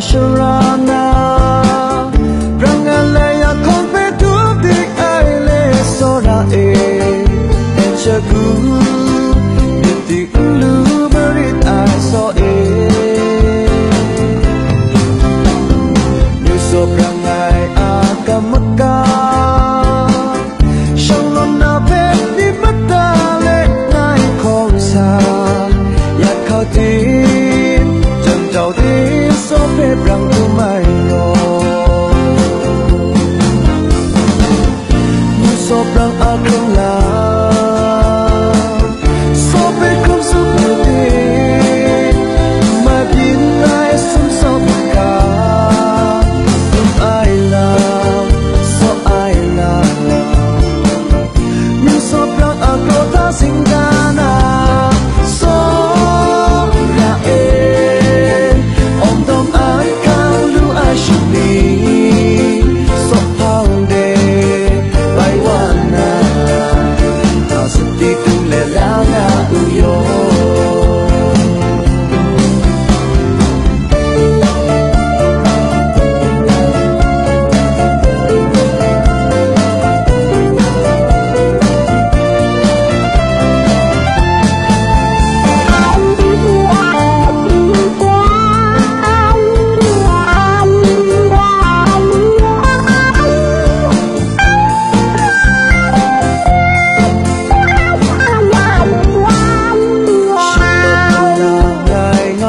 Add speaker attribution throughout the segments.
Speaker 1: Sharana Prangalaya Konpetu Dik Aile Sora Enchagu Niti Ulu Merit I saw Nuso Prangai Akamaka Shalona Peti Matale Nai Kongsa Yakauti Jantau Di So Pe Prang Tumai No So Prang Akong La So Pe Kum Suk Nuti Ma Bin Nai Sum So Ka Tum I love So I love Min So Prang Akro Ta Singana So La Om Dom Ai Kang Lu Ai Shuni So Pang De Bai Wana Ta Sati Tung Le La Na Uyo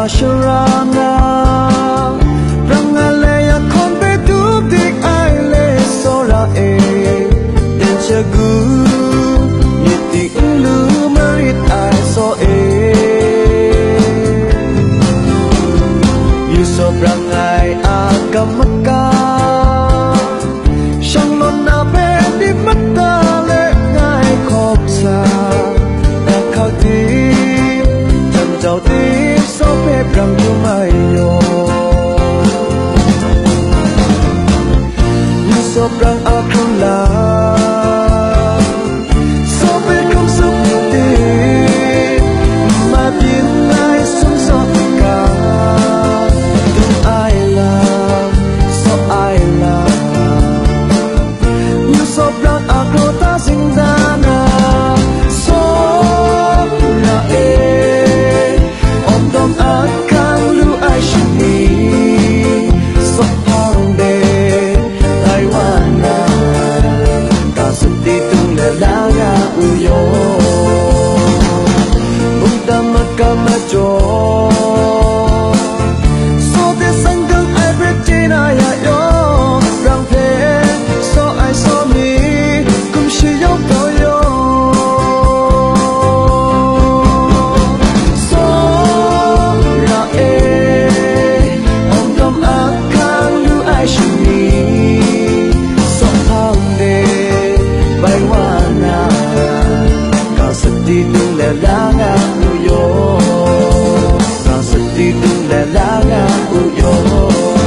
Speaker 1: Sharana Prangalaya Konpetu Dik Aile Sora Enchagu Niti Ulu Merit I saw Yuso Prangai Akamaka Shalona Peti Matale Ngai Kopsa Nakauti Jantau Di So Pe Prang Tumai Yo So Prang Akong La So Pe Kum Suk Nuti Ma Bin Nai Sum So Ka Tum I love So I love So Prang Akro Ta Singdana So La Om Dom Ai Kang Lu Ai Shuni So Pang De Bai Wana Ta Sati Tung Le La Ga Uyo Buddha Makama Jo So Te Sangam Ai Pretina Ya Yo Rang Pe So I saw me Kum Shi Yo Go Yo So La Om Dom Ai Kang Lu Ai Shuni So Pang De Bai Wana Ta Sati Tung Le La Ga Uyo Ta Sati Tung Le La Ga Uyo